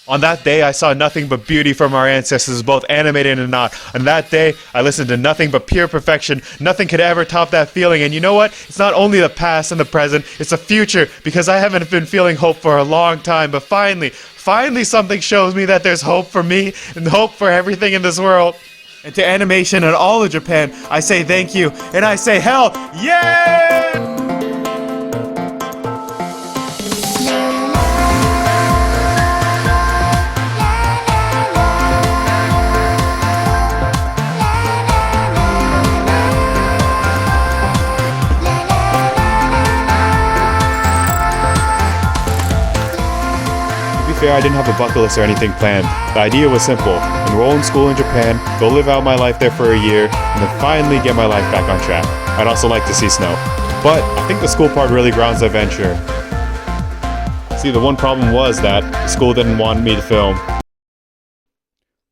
On that day, I saw nothing but beauty from our ancestors, both animated and not. On that day, I listened to nothing but pure perfection. Nothing could ever top that feeling. And you know what? It's not only the past and the present, it's the future, because I haven't been feeling hope for a long time. But finally something shows me that there's hope for me and hope for everything in this world. And to animation and all of Japan, I say thank you, and I say hell yeah! I didn't have a bucket list or anything planned. The idea was simple: enroll in school in Japan, go live out my life there for a year, and then finally get my life back on track. I'd also like to see snow. But I think the school part really grounds the adventure. See, the one problem was that the school didn't want me to film.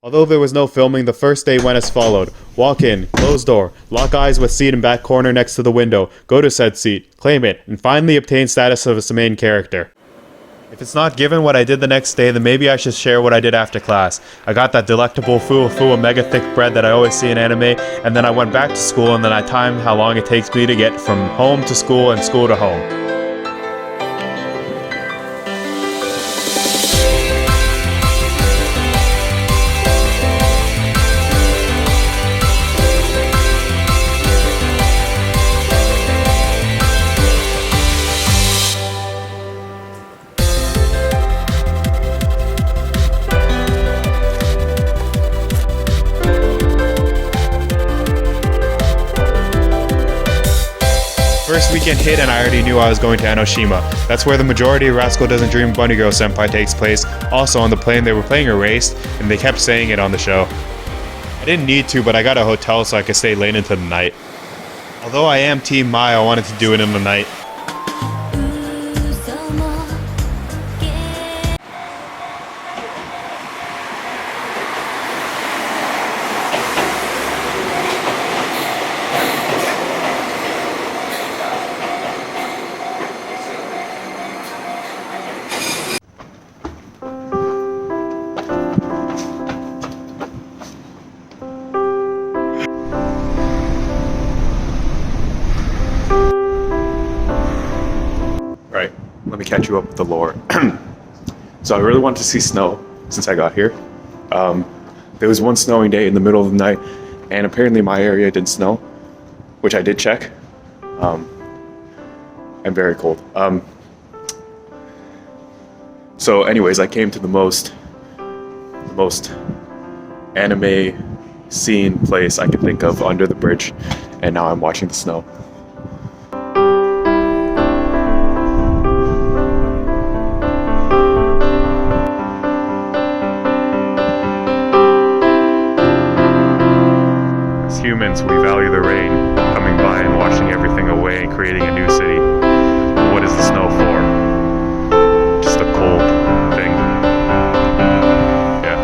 Although there was no filming, the first day went as followed. Walk in, close door, lock eyes with seat in back corner next to the window, go to said seat, claim it, and finally obtain status of a main character. If it's not given what I did the next day, then maybe I should share what I did after class. I got that delectable fufu mega thick bread that I always see in anime, and then I went back to school, and then I timed how long it takes me to get from home to school and school to home. First weekend hit and I already knew I was going to Enoshima. That's where the majority of Rascal Doesn't Dream Bunny Girl Senpai takes place. Also on the plane they were playing Erased, and they kept saying it on the show. I didn't need to, but I got a hotel so I could stay late into the night. Although I am Team Mai, I wanted to do it in the night. Right, let me catch you up with the lore. So I really wanted to see snow since I got here. There was one snowing day in the middle of the night, and apparently my area didn't snow, which I did check. I'm very cold. So anyways, I came to the most anime scene place I could think of under the bridge, and now I'm watching the snow. Humans, we value the rain, coming by and washing everything away and creating a new city. What is the snow for? Just a cold thing. Yeah.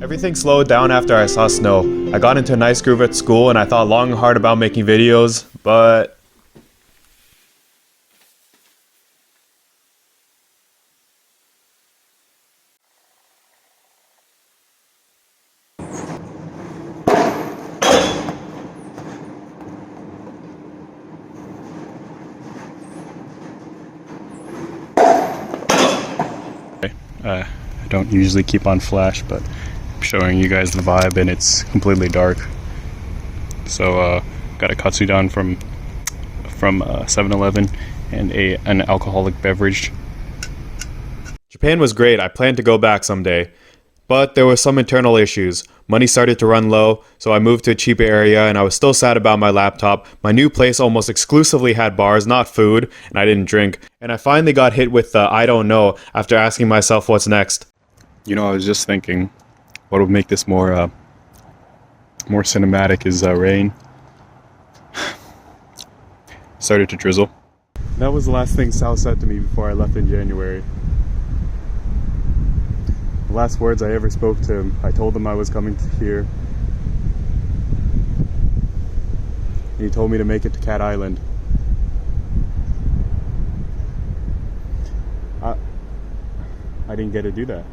Everything slowed down after I saw snow. I got into a nice groove at school and I thought long and hard about making videos, but... I don't usually keep on flash, but I'm showing you guys the vibe and it's completely dark. So got a katsudon from 7-Eleven and an alcoholic beverage. Japan was great. I plan to go back someday. But there were some internal issues. Money started to run low, so I moved to a cheaper area and I was still sad about my laptop. My new place almost exclusively had bars, not food, and I didn't drink. And I finally got hit with the I don't know after asking myself what's next. You know, I was just thinking, what would make this more cinematic is rain. Started to drizzle. That was the last thing Sal said to me before I left in January. The last words I ever spoke to him, I told him I was coming to here. And he told me to make it to Cat Island. I didn't get to do that.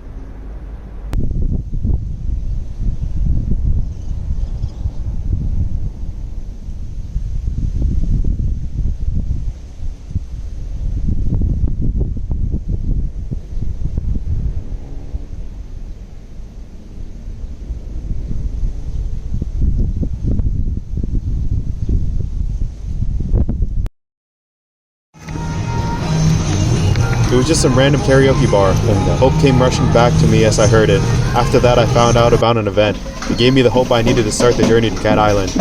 It was just some random karaoke bar, and hope came rushing back to me as I heard it. After that, I found out about an event. It gave me the hope I needed to start the journey to Cat Island.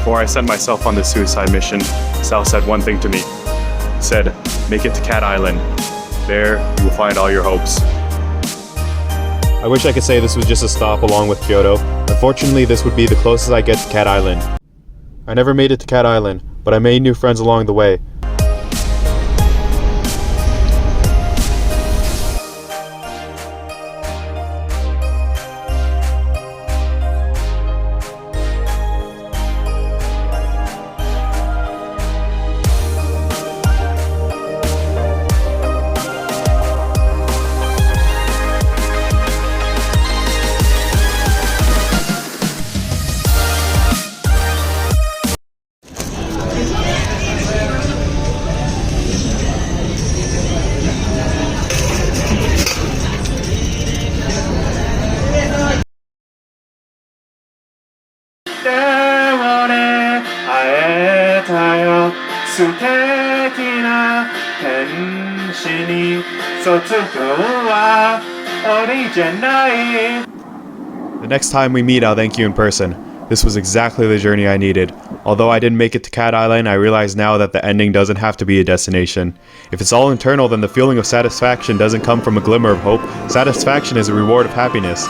Before I sent myself on this suicide mission, Sal said one thing to me. He said, make it to Cat Island. There, you will find all your hopes. I wish I could say this was just a stop along with Kyoto. Unfortunately, this would be the closest I get to Cat Island. I never made it to Cat Island, but I made new friends along the way. The next time we meet, I'll thank you in person. This was exactly the journey I needed. Although I didn't make it to Cat Island, I realize now that the ending doesn't have to be a destination. If it's all internal, then the feeling of satisfaction doesn't come from a glimmer of hope. Satisfaction is a reward of happiness.